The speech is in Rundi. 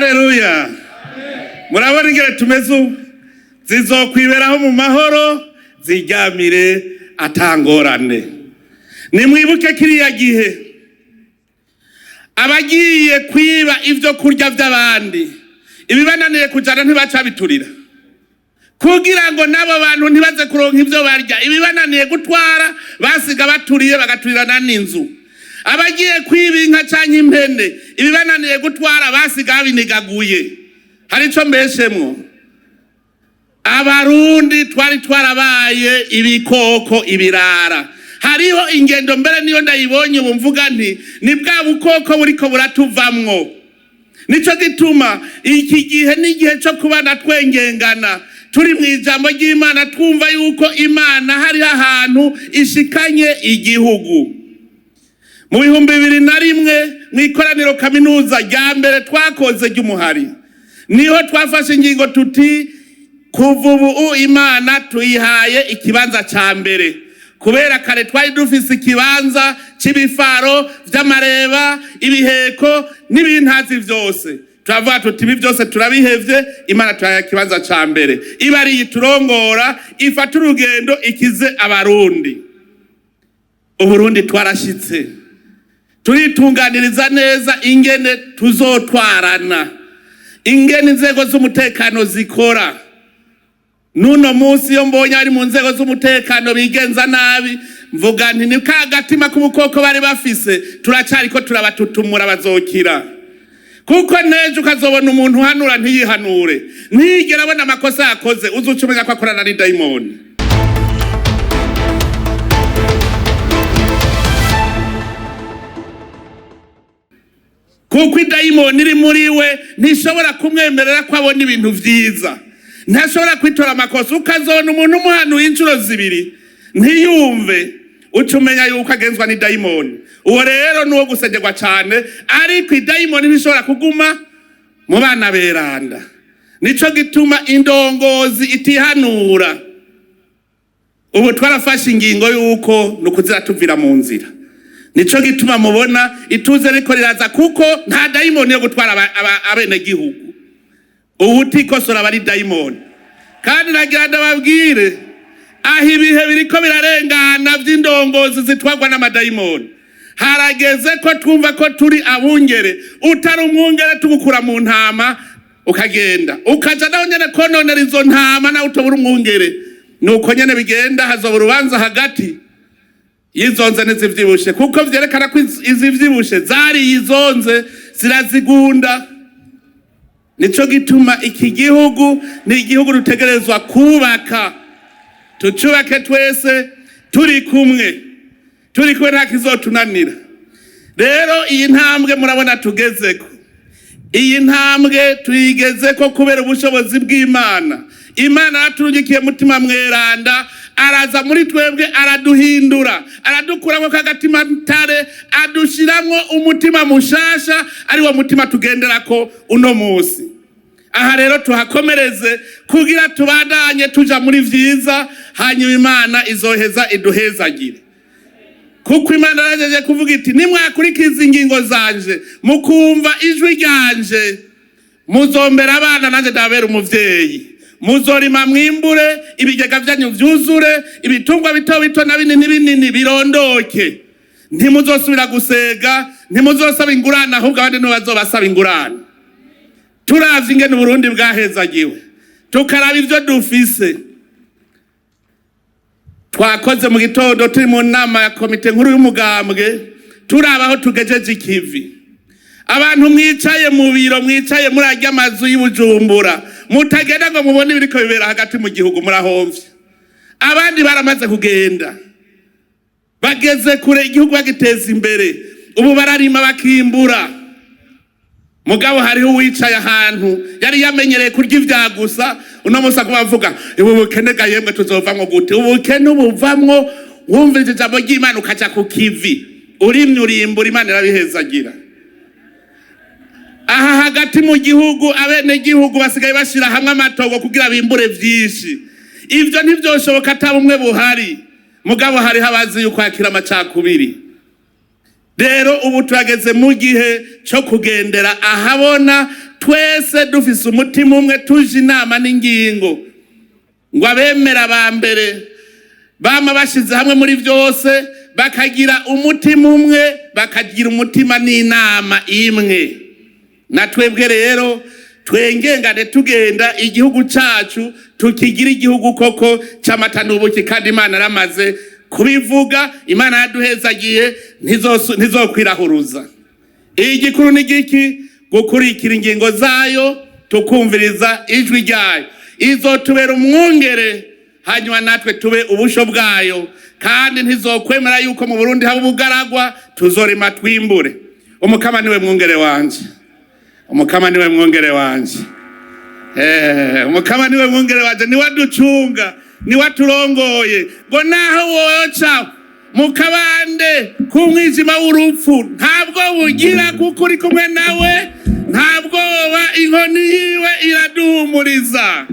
Haleluya. Murabona ingere tumeze ubu zizokwiberaho mu mahoro ziryamire atangorane. Nimwibuke kiriya gihe abagiye kwiba ivyo kurya vy'abandi ibibananiye kujana ntibaca biturira kugira ngo nabo bantu ntibaze kuronka ivyo barya. Ibibananiye gutwara basiga baturiye bagaturirana n'inzu. Abagiye kwiba inka canke impene ibibananiye gutwara basiga binigaguye. Hari ico mbeshemwo, abarundi twari twarabaye ibikoko ibirara. Hariho ingendo mbere niyo ndayibonye ubu mvuga nti ni bwa bukoko buriko buratuvamwo. Nico gituma iki gihe n'igihe cyo kubana twengengana turi mu ijambo ry'Imana twumva yuko Imana hari ahantu ishikanye igihugu. Mu 2001 mu ikoraniro kaminuza rya mbere twakoze ry'umuhari niho twafashe ingingo tuti kuva ubu Imana tuyihaye ikibanza ca mbere, kubera kare twari dufise ikibanza c'ibifaro vy'amareba ibiheko n'ibintazi vyose. Turavuga tuti ibi vyose turabihevye, Imana tuhaye ikibanza ca mbere, iba ari iturongora ifata urugendo ikize abarundi. Uburundi twarashitse turitunganiriza neza ingene tuzotwarana, ingene inzego z'umutekano zikora. Nuno musi yo mbonye ari mu nzego z'umutekano bigenza nabi mvuga nti ni kagatima k'ubukoko bari bafise turacariko turabatutumura bazokira. Kuko nejo ukazobona umuntu hanura ntiyihanure ntigera abona amakosa yakoze uzucumenya ko akorana ni daimoni. Kuko daimoni iri muri we ntishobora kumwemerera ko abona ibintu vyiza, ntashobora kwitora amakosa. Ukazona umuntu umuhanuye incuro zibiri ntiyumve ucumenya yuko agenzwa ni daimoni. Uwo rero nuwo gusengerwa cane, ariko idaimoni ntishobora kuguma mu bana beranda. Nico gituma indongozi itihanura. Ubu twarafashe ingingo yuko nukuzira tuvira mu nzira. Nico gituma mubona ituze riko riraza kuko nta daimoni yo gutwara abene gihugu. Ubutikosora bari daimoni. Kandi nagira ndababwire aho ibihe biriko birarengana vy'indongozi zitwagwa n'amadaimoni, harageze ko twumva ko turi abungere. Utari umwungere tugukura mu ntama ukagenda ukaja naho nyene kononera izo ntama na utobura umwungere. Nuko nyene bigenda, hazoba urubanza hagati y'izonze n'izivyibushe, kuko vyerekana ko izivyibushe zari izonze zirazigunda. Nico gituma iki gihugu ni igihugu dutegerezwa kubaka, tucubake twese turi kumwe nta kizotunanira. Rero iyi ntambwe murabona tugezeko, iyi ntambwe tuyigezeko kubera ubushobozi bw'Imana. Imana yaturungikiye mutima mweranda, araza muri twebwe araduhindura, aradukuramo kagatima ntare, adushiramwo umutima mushasha, ari wo mutima tugenderako uno musi. Aha rero tuhakomereze kugira tubandanye tuja muri vyiza, hanyuma Imana izoheza iduhezagire. Kuko Imana yaragejeje kuvuga iti nimwakurikiza ingingo zanje mukumva ijwi ryanje muzombera abana nanje ndabera umuvyeyi, muzorima mwimbure, ibigega vyanyu vyuzure, ibitungwa bito bito na binini binini birondoke. Ntimuzosubira gusega, ntimuzosaba ingurane, ahubwo abandi nibo bazobasaba ingurane. Turavye ingene Uburundi bwahezagiwe, tukaraba ivyo dufise. Twakoze mu gitondo turi mu nama ya komite nkuru y'umugambwe turabaho tugejeje ikivi. Abantu mwicaye mu biro, mwicaye muri arya mazu y'Ibujumbura, mutagenda ngo mubone ibiriko bibera hagati mu gihugu, murahomvye. Abandi baramaze kugenda bageze kure, igihugu bagiteza imbere. Ubu bararima bakimbura. Mugabo hariho uwicaye ahantu yari yamenyereye kurya ivyagusa, uno musa kubavuga ubu bukene gayemwe tuzovamwo gute? Ubukene ubuvamwo wumvije ijambo ry'Imana ukaja ku kivi, urimye urimbura, Imana irabihezagira. Aha hagati mu gihugu abene gihugu basigaye bashira hamwe amatogo kugira bimbure vyinshi. Ivyo ntivyoshoboka atabumwe buhari, mugabo hari habazi yuko akira amacakubiri. Rero ubu turageze mu gihe cyo kugendera ahabona twese dufise umutima umwe tuje inama n'ingingo ngo abemera ba mbere bama bashize hamwe muri byose bakagira umutima umwe bakagira umutima n'inama imwe. Na twebwe rero twengengane tugenda igihugu cacu tukigira igihugu koko c'amata n'ubuki, kandi Imana aramaze kubivuga. Imana yaduhezagiye ntizokwirahuruza. Igikuru ni giki? Gukurikira ingingo zayo, tukumviriza ijwi ryayo. Izotubera umwungere, hanyuma natwe tube ubusho bwayo, kandi ntizokwemera yuko mu Burundi haba ubugaragwa. Tuzorima twimbure. Umukama niwe mwungere wanje, umukama niwe mwungere wanje, umukama niwe mwungere wanje, niwe aducunga, niwe aturongoye. Ngo naho woca mu kabande k'umwijima w'urupfu ntabwo bugira, kuko uri kumwe nawe, ntabwo inkoni yiwe iraduhumuriza.